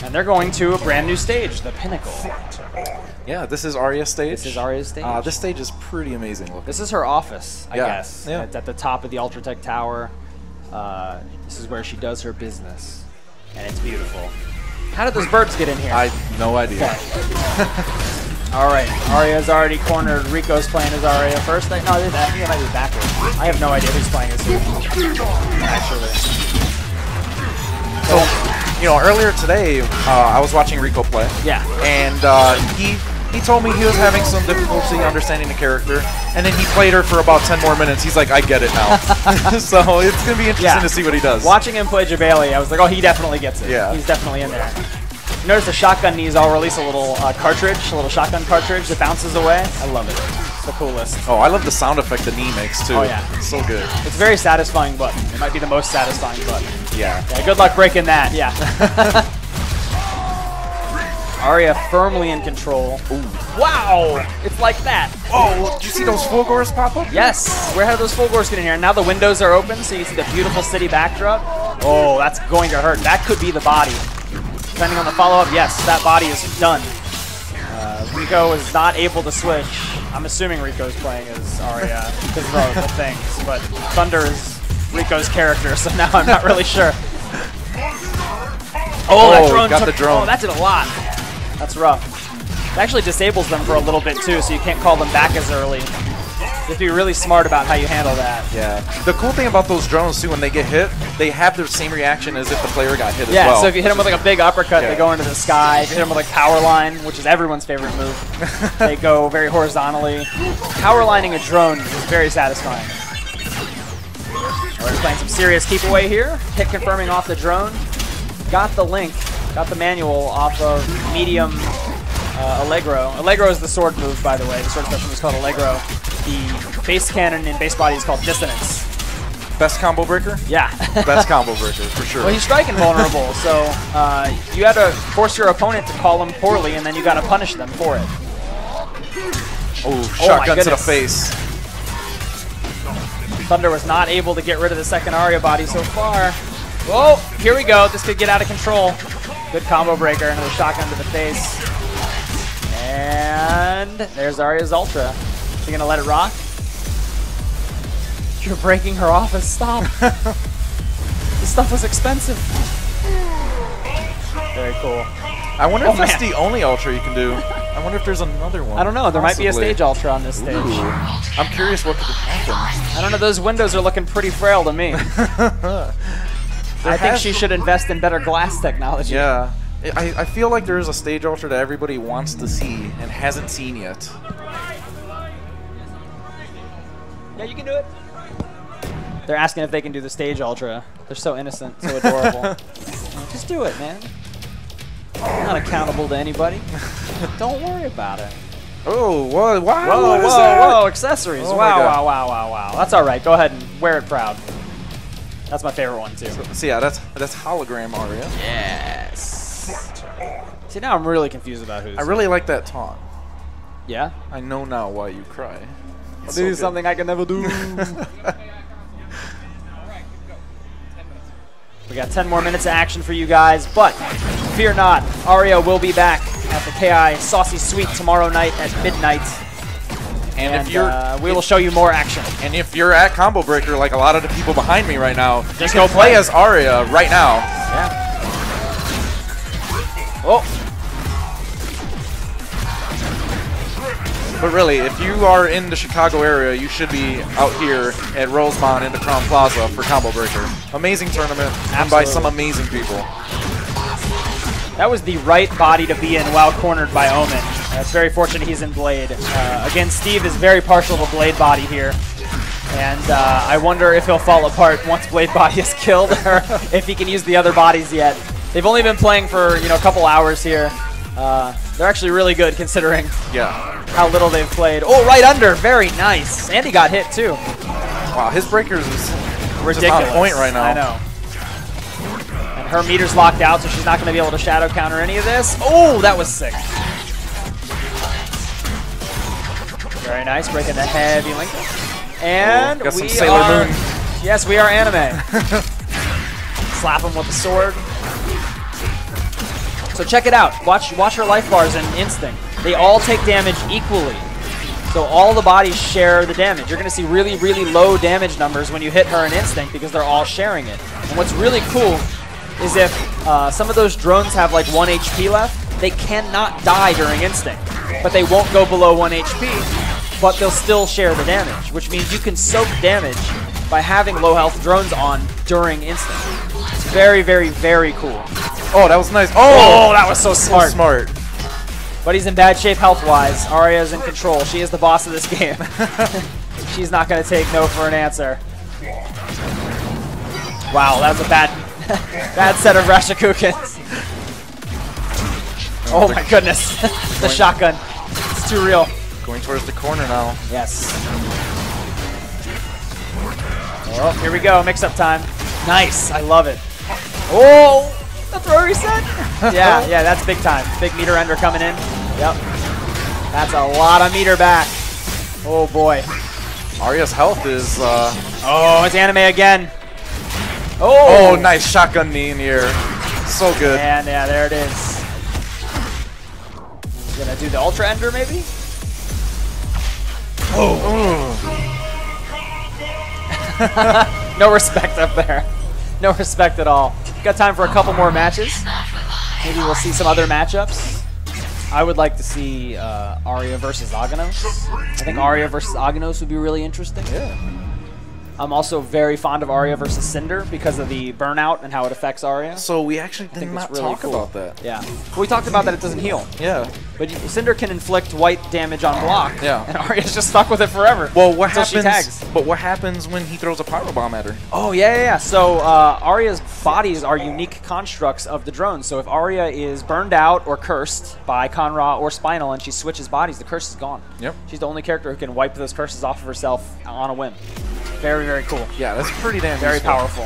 [SPEAKER 1] And they're going to a brand new stage, the Pinnacle.
[SPEAKER 2] Yeah, this is Aria's stage.
[SPEAKER 1] This is Aria's stage.
[SPEAKER 2] This stage is pretty amazing looking.
[SPEAKER 1] This is her office, I guess.
[SPEAKER 2] Yeah.
[SPEAKER 1] It's at the top of the Ultratech Tower. This is where she does her business. And it's beautiful. How did those birds get in here?
[SPEAKER 2] I have no idea.
[SPEAKER 1] Okay. All right, Aria's already cornered. Rico's playing as Aria first. No, I think it might be backwards. I have no idea who's playing as who. Actually.
[SPEAKER 2] So, you know, earlier today, I was watching Rico play.
[SPEAKER 1] Yeah.
[SPEAKER 2] And he told me he was having some difficulty understanding the character. And then he played her for about 10 more minutes. He's like, I get it now. So it's going to be interesting to see what he does.
[SPEAKER 1] Watching him play Jabali, I was like, oh, he definitely gets it.
[SPEAKER 2] Yeah.
[SPEAKER 1] He's definitely in there. Notice the shotgun knees, I'll release a little cartridge, a little shotgun cartridge that bounces away. I love it. It's the coolest.
[SPEAKER 2] Oh, I love the sound effect the knee makes, too.
[SPEAKER 1] Oh, yeah.
[SPEAKER 2] It's so good.
[SPEAKER 1] It's a very satisfying button. It might be the most satisfying button.
[SPEAKER 2] Yeah.
[SPEAKER 1] Good luck breaking that, yeah. Aria firmly in control. Ooh. Wow! It's like that.
[SPEAKER 2] Oh, did you see those full gores pop up?
[SPEAKER 1] Yes. Where have those full gores get in here? And now the windows are open, so you see the beautiful city backdrop. Oh, that's going to hurt. That could be the body. Depending on the follow-up, yes, that body is done. Rico is not able to switch. I'm assuming Rico's playing as Aria because of the things, but Thunder is Rico's character, so now I'm not really sure. Oh, that drone
[SPEAKER 2] got the drone.
[SPEAKER 1] Oh, that did a lot. That's rough. It actually disables them for a little bit, too, so you can't call them back as early. have to be really smart about how you handle that.
[SPEAKER 2] Yeah. The cool thing about those drones, too, when they get hit, they have the same reaction as if the player got hit as well.
[SPEAKER 1] Yeah, so if you hit them with like a big uppercut, they go into the sky. If you hit them with like power line, which is everyone's favorite move, they go very horizontally. Power lining a drone is very satisfying. We're playing some serious keep away here. Hit confirming off the drone. Got the link, got the manual off of medium Allegro. Allegro is the sword move, by the way. The sword special is called Allegro. The base cannon in base body is called Dissonance.
[SPEAKER 2] Best combo breaker?
[SPEAKER 1] Yeah.
[SPEAKER 2] Best combo breaker, for sure.
[SPEAKER 1] Well, he's striking vulnerable, so you had to force your opponent to call him poorly, and then you got to punish them for it.
[SPEAKER 2] Oh, shotgun to the face.
[SPEAKER 1] Thunder was not able to get rid of the second Aria body so far. Whoa, here we go. This could get out of control. Good combo breaker, another shotgun to the face. And there's Aria's Ultra. Is she going to let it rock? You're breaking her office. Stop. This stuff was expensive. Very cool.
[SPEAKER 2] I wonder if that's the only Ultra you can do. I wonder if there's another one.
[SPEAKER 1] I don't know. There might be a stage Ultra on this stage.
[SPEAKER 2] Ooh. I'm curious what could happen.
[SPEAKER 1] I don't know. Those windows are looking pretty frail to me. I think she should invest in better glass technology.
[SPEAKER 2] Yeah. I feel like there is a stage Ultra that everybody wants to see and hasn't seen yet.
[SPEAKER 1] Yeah, you can do it. They're asking if they can do the stage Ultra. They're so innocent, so adorable. Just do it, man. I'm not accountable to anybody. Don't worry about it.
[SPEAKER 2] Oh, wow,
[SPEAKER 1] whoa, accessories.
[SPEAKER 2] Oh
[SPEAKER 1] wow. That's all right. Go ahead and wear it proud. That's my favorite one, too.
[SPEAKER 2] So yeah, that's hologram Aria.
[SPEAKER 1] Yes. See, now I'm really confused about who's...
[SPEAKER 2] I really like that taunt.
[SPEAKER 1] Yeah?
[SPEAKER 2] I know now why you cry.
[SPEAKER 1] I'll do something I can never do. We got 10 more minutes of action for you guys, but fear not, Aria will be back at the KI Saucy Suite tomorrow night at midnight. And if you're, we will show you more action.
[SPEAKER 2] And if you're at Combo Breaker, like a lot of the people behind me right now,
[SPEAKER 1] just
[SPEAKER 2] go play as Aria right now.
[SPEAKER 1] Yeah. Oh.
[SPEAKER 2] But really, if you are in the Chicago area, you should be out here at Rosemont in the Crown Plaza for Combo Breaker. Amazing tournament, run by some amazing people.
[SPEAKER 1] That was the right body to be in while cornered by Omen. It's very fortunate he's in Blade. Again, Steve is very partial to Blade body here. And I wonder if he'll fall apart once Blade body is killed, or if he can use the other bodies yet. They've only been playing for a couple hours here. They're actually really good considering how little they've played. Oh, right under. Very nice. And he got hit, too.
[SPEAKER 2] Wow, his breakers is
[SPEAKER 1] ridiculous.
[SPEAKER 2] Just on point right now.
[SPEAKER 1] I know. And her meter's locked out, so she's not going to be able to shadow counter any of this. Oh, that was sick. Very nice. Breaking the heavy link. And
[SPEAKER 2] got some
[SPEAKER 1] we
[SPEAKER 2] Sailor
[SPEAKER 1] are...
[SPEAKER 2] Moon.
[SPEAKER 1] Yes, we are anime. Slap him with the sword. So check it out. Watch her life bars in Instinct. They all take damage equally. So all the bodies share the damage. You're going to see really, really low damage numbers when you hit her in Instinct because they're all sharing it. And what's really cool is if some of those drones have like 1 HP left, they cannot die during Instinct. But they won't go below 1 HP, but they'll still share the damage, which means you can soak damage by having low health drones on during Instinct. It's very, very, very cool.
[SPEAKER 2] Oh, that was nice.
[SPEAKER 1] Oh, that was so smart.
[SPEAKER 2] So smart.
[SPEAKER 1] But he's in bad shape health-wise. Aria's in control. She is the boss of this game. She's not going to take no for an answer. Wow, that was a bad set of Rashikukens. Oh my goodness. The shotgun. It's too real.
[SPEAKER 2] Going towards the corner now.
[SPEAKER 1] Yes. Oh, here we go. Mix-up time. Nice. I love it. Oh! The throw reset? Yeah, that's big time. Big meter ender coming in. Yep. That's a lot of meter back. Oh, boy.
[SPEAKER 2] Aria's health is...
[SPEAKER 1] Oh, it's anime again.
[SPEAKER 2] Oh, nice shotgun knee in the air. So good.
[SPEAKER 1] And yeah, there it is. He's going to do the Ultra Ender, maybe? Oh. No respect up there. No respect at all. Got time for a couple more matches. Maybe we'll see some other matchups. I would like to see Aria versus Aghanos. I think Aria versus Aghanos would be really interesting.
[SPEAKER 2] Yeah.
[SPEAKER 1] I'm also very fond of Aria versus Cinder because of the burnout and how it affects Aria.
[SPEAKER 2] So we actually did not
[SPEAKER 1] really
[SPEAKER 2] talk
[SPEAKER 1] cool.
[SPEAKER 2] about that.
[SPEAKER 1] Yeah. We talked about that it doesn't heal.
[SPEAKER 2] Yeah.
[SPEAKER 1] But Cinder can inflict white damage on block.
[SPEAKER 2] Yeah.
[SPEAKER 1] And Aria's just stuck with it forever.
[SPEAKER 2] Well, what
[SPEAKER 1] until she
[SPEAKER 2] happens?
[SPEAKER 1] tags.
[SPEAKER 2] But what happens when he throws a pyro bomb at her?
[SPEAKER 1] Oh, yeah. So Aria's bodies are unique constructs of the drone. So if Aria is burned out or cursed by Conra or Spinal and she switches bodies, the curse is gone.
[SPEAKER 2] Yep.
[SPEAKER 1] She's the only character who can wipe those curses off of herself on a whim. Very, very cool.
[SPEAKER 2] Yeah, that's pretty damn
[SPEAKER 1] Very
[SPEAKER 2] useful.
[SPEAKER 1] powerful.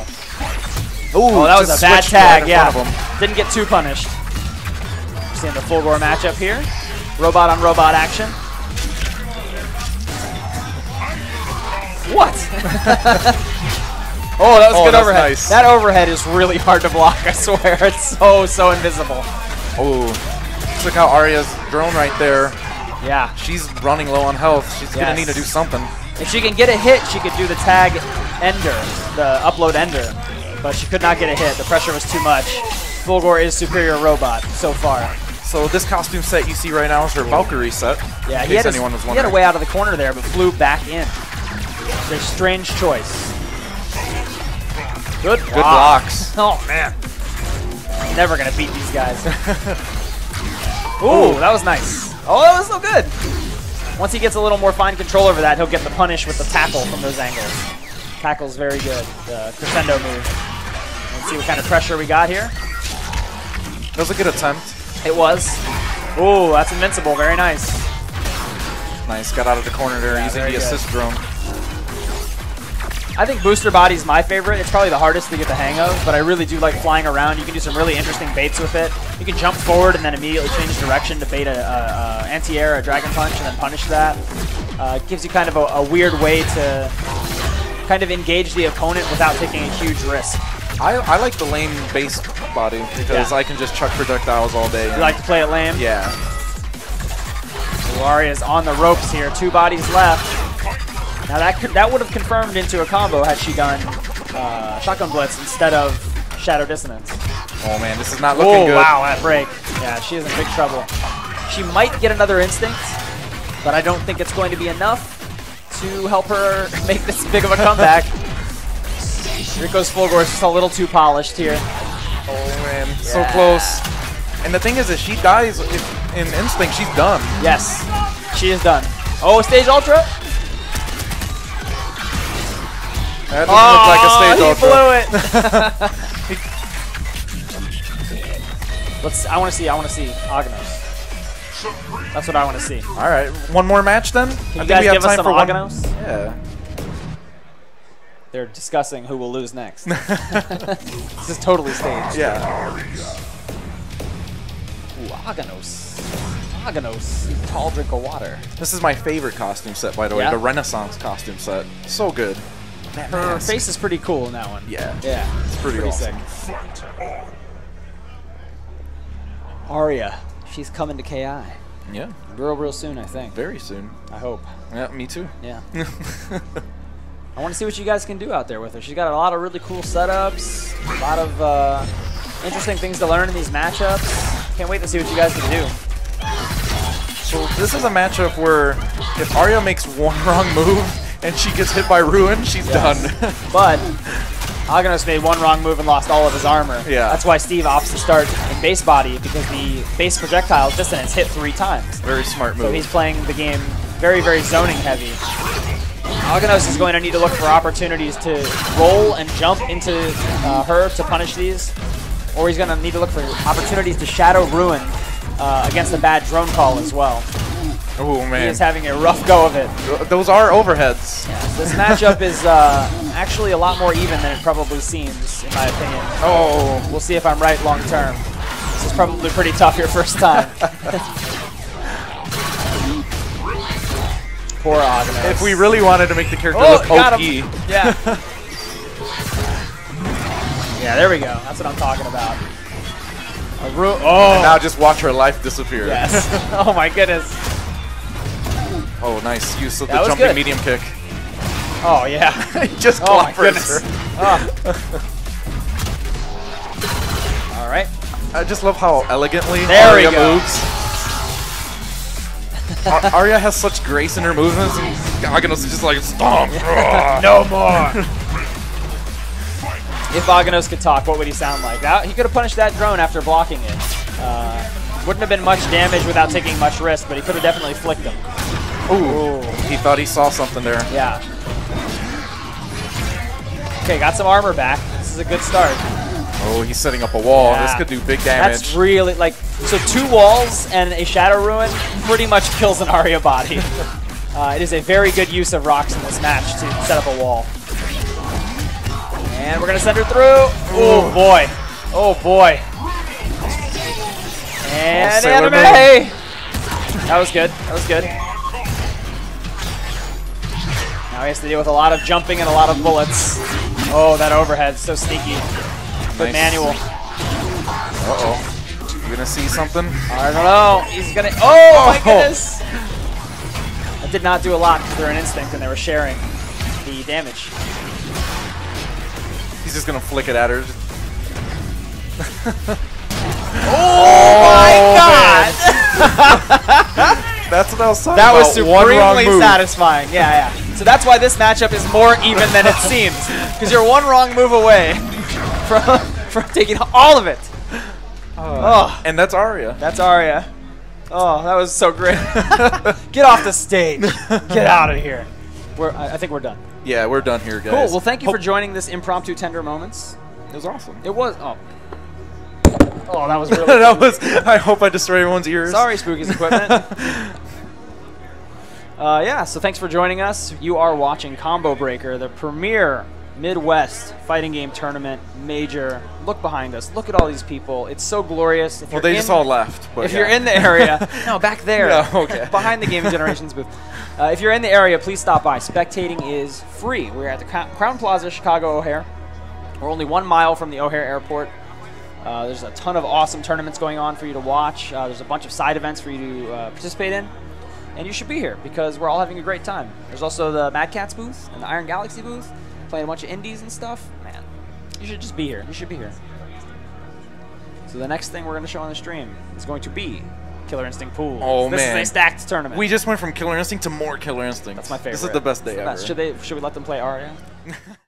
[SPEAKER 2] Ooh,
[SPEAKER 1] Oh, that was
[SPEAKER 2] just
[SPEAKER 1] a bad
[SPEAKER 2] switched right
[SPEAKER 1] tag,
[SPEAKER 2] in
[SPEAKER 1] yeah.
[SPEAKER 2] front of him.
[SPEAKER 1] Didn't get too punished. We're seeing the full gore matchup here. Robot on robot action. What? Oh, that was good
[SPEAKER 2] that's
[SPEAKER 1] overhead.
[SPEAKER 2] nice.
[SPEAKER 1] That overhead is really hard to block, I swear. It's so invisible.
[SPEAKER 2] Oh, look how Aria's drone right there.
[SPEAKER 1] Yeah.
[SPEAKER 2] She's running low on health. She's going to
[SPEAKER 1] Yes.
[SPEAKER 2] need to do something.
[SPEAKER 1] If she can get a hit, she could do the tag ender, the upload ender. But she could not get a hit. The pressure was too much. Fulgore is superior robot so far.
[SPEAKER 2] So this costume set you see right now is her Valkyrie set.
[SPEAKER 1] Yeah,
[SPEAKER 2] in
[SPEAKER 1] he
[SPEAKER 2] case
[SPEAKER 1] had,
[SPEAKER 2] anyone was
[SPEAKER 1] he had
[SPEAKER 2] wondering.
[SPEAKER 1] a way out of the corner there, but flew back in. It's a strange choice. Good
[SPEAKER 2] blocks.
[SPEAKER 1] Oh, man. Never going to beat these guys. Ooh, that was nice. Oh, that was so good. Once he gets a little more fine control over that, he'll get the punish with the tackle from those angles. Tackle's very good. The crescendo move. Let's see what kind of pressure we got here.
[SPEAKER 2] That was a good attempt.
[SPEAKER 1] It was. Ooh, that's invincible. Very nice.
[SPEAKER 2] Nice, got out of the corner there using
[SPEAKER 1] very
[SPEAKER 2] the
[SPEAKER 1] good.
[SPEAKER 2] assist drone.
[SPEAKER 1] I think Booster Body's my favorite. It's probably the hardest to get the hang of, but I really do like flying around. You can do some really interesting baits with it. You can jump forward and then immediately change direction to bait a anti-air, a dragon punch, and then punish that. Gives you kind of a weird way to kind of engage the opponent without taking a huge risk.
[SPEAKER 2] I like the lane-based body because
[SPEAKER 1] Yeah.
[SPEAKER 2] I can just chuck projectiles all day.
[SPEAKER 1] You like to play it lame?
[SPEAKER 2] Yeah.
[SPEAKER 1] Aria's on the ropes here. 2 bodies left. Now that would have confirmed into a combo had she done Shotgun Blitz instead of Shadow Dissonance.
[SPEAKER 2] Oh man, this is not looking good.
[SPEAKER 1] Wow, that break. Yeah, she is in big trouble. She might get another instinct, but I don't think it's going to be enough to help her make this big of a comeback. Rico's Fulgore is just a little too polished here.
[SPEAKER 2] Oh man, so
[SPEAKER 1] Yeah.
[SPEAKER 2] close. And the thing is, if she dies in instinct, she's done.
[SPEAKER 1] Yes, she is done. Oh, Stage Ultra?
[SPEAKER 2] That doesn't look like a stage ultra.
[SPEAKER 1] He blew it. I want to see Aghanos. That's what I want to see.
[SPEAKER 2] All right, one more match then.
[SPEAKER 1] Can you guys give us some Aghanos?
[SPEAKER 2] Yeah.
[SPEAKER 1] They're discussing who will lose next. This is totally staged.
[SPEAKER 2] Yeah.
[SPEAKER 1] Ooh, Aghanos. Aghanos. Tall drink of water.
[SPEAKER 2] This is my favorite costume set, by the way.
[SPEAKER 1] Yeah?
[SPEAKER 2] The Renaissance costume set. So good. That
[SPEAKER 1] Her
[SPEAKER 2] mask.
[SPEAKER 1] face is pretty cool in that one.
[SPEAKER 2] Yeah.
[SPEAKER 1] Yeah.
[SPEAKER 2] It's pretty awesome.
[SPEAKER 1] sick. Aria. She's coming to KI.
[SPEAKER 2] Yeah.
[SPEAKER 1] Real soon, I think.
[SPEAKER 2] Very soon.
[SPEAKER 1] I hope.
[SPEAKER 2] Yeah, me too.
[SPEAKER 1] Yeah. I want to see what you guys can do out there with her. She's got a lot of really cool setups, a lot of interesting things to learn in these matchups. Can't wait to see what you guys can do.
[SPEAKER 2] So this is a matchup where if Aria makes one wrong move and she gets hit by Ruin, she's done.
[SPEAKER 1] But Aghanos made one wrong move and lost all of his armor.
[SPEAKER 2] Yeah.
[SPEAKER 1] That's why Steve opts to start in base body, because the base projectile dissonance hit 3 times.
[SPEAKER 2] Very smart move.
[SPEAKER 1] So he's playing the game very zoning heavy. Aghanos is going to need to look for opportunities to roll and jump into her to punish these, or he's going to need to look for opportunities to shadow Ruin against a bad drone call as well.
[SPEAKER 2] Oh man.
[SPEAKER 1] He is having a rough go of it.
[SPEAKER 2] Those are overheads.
[SPEAKER 1] Yeah, this matchup is actually a lot more even than it probably seems, in my opinion.
[SPEAKER 2] Oh.
[SPEAKER 1] We'll see if I'm right long term. This is probably pretty tough your first time. Poor Aghanos.
[SPEAKER 2] If we really wanted to make the character look
[SPEAKER 1] got
[SPEAKER 2] OP.
[SPEAKER 1] him. Yeah. Yeah, there we go. That's what I'm talking about.
[SPEAKER 2] And now just watch her life disappear.
[SPEAKER 1] Yes. Oh my goodness.
[SPEAKER 2] Oh, nice use of
[SPEAKER 1] That
[SPEAKER 2] the
[SPEAKER 1] was
[SPEAKER 2] jumping
[SPEAKER 1] good.
[SPEAKER 2] medium kick.
[SPEAKER 1] Oh yeah.
[SPEAKER 2] He just
[SPEAKER 1] Oh my
[SPEAKER 2] clobbers
[SPEAKER 1] goodness.
[SPEAKER 2] her.
[SPEAKER 1] All right.
[SPEAKER 2] I just love how elegantly
[SPEAKER 1] There we
[SPEAKER 2] Aria
[SPEAKER 1] go.
[SPEAKER 2] moves. Aria has such grace in her movements, and Aganos is just like, stomp.
[SPEAKER 1] No more. If Aganos could talk, what would he sound like? He could have punished that drone after blocking it. Wouldn't have been much damage without taking much risk, but he could have definitely flicked him.
[SPEAKER 2] Ooh. He thought he saw something there.
[SPEAKER 1] Yeah. Okay, got some armor back. This is a good start.
[SPEAKER 2] Oh, he's setting up a wall.
[SPEAKER 1] Yeah.
[SPEAKER 2] This could do big damage.
[SPEAKER 1] That's really, like, so 2 walls and a Shadow Ruin pretty much kills an Aria body. It is a very good use of rocks in this match to set up a wall. And we're going to send her through. Oh, boy. Oh, boy. And anime! That was good. That was good. Now he has to deal with a lot of jumping and a lot of bullets. Oh, that overhead. So sneaky. Good manual.
[SPEAKER 2] Uh-oh. You gonna see something?
[SPEAKER 1] I don't know. He's gonna... Oh, my goodness! That did not do a lot because they're an instinct and they were sharing the damage.
[SPEAKER 2] He's just gonna flick it at her.
[SPEAKER 1] Oh my god!
[SPEAKER 2] That's what I was talking
[SPEAKER 1] That
[SPEAKER 2] about.
[SPEAKER 1] was supremely satisfying. Yeah, yeah. So that's why this matchup is more even than it seems. Because you're one wrong move away from taking all of it. Oh,
[SPEAKER 2] and that's Aria.
[SPEAKER 1] that's Aria. Oh, that was so great. Get off the stage. Get out of here. I think we're done.
[SPEAKER 2] Yeah, we're done here, guys.
[SPEAKER 1] Cool. Well, thank you for joining this impromptu Tender Moments.
[SPEAKER 2] It was awesome.
[SPEAKER 1] It was. Oh. Oh, that was really
[SPEAKER 2] that was. I hope I destroyed everyone's ears.
[SPEAKER 1] Sorry, Spooky's equipment. Yeah, so thanks for joining us. You are watching Combo Breaker, the premier Midwest fighting game tournament major. Look behind us. Look at all these people. It's so glorious.
[SPEAKER 2] Well, they just all left. But
[SPEAKER 1] If you're in the area, no, back there,
[SPEAKER 2] okay.
[SPEAKER 1] behind the Gaming Generations booth. If you're in the area, please stop by. Spectating is free. We're at the Crown Plaza, Chicago O'Hare. We're only 1 mile from the O'Hare Airport. There's a ton of awesome tournaments going on for you to watch. There's a bunch of side events for you to participate in. And you should be here because we're all having a great time. There's also the Mad Catz booth and the Iron Galaxy booth, playing a bunch of indies and stuff. Man, you should just be here. You should be here. So the next thing we're going to show on the stream is going to be Killer Instinct Pool.
[SPEAKER 2] Oh,
[SPEAKER 1] this
[SPEAKER 2] man.
[SPEAKER 1] is a stacked tournament.
[SPEAKER 2] We just went from Killer Instinct to more Killer Instinct.
[SPEAKER 1] That's my favorite.
[SPEAKER 2] This is the best day ever.
[SPEAKER 1] Should we let them play Aria?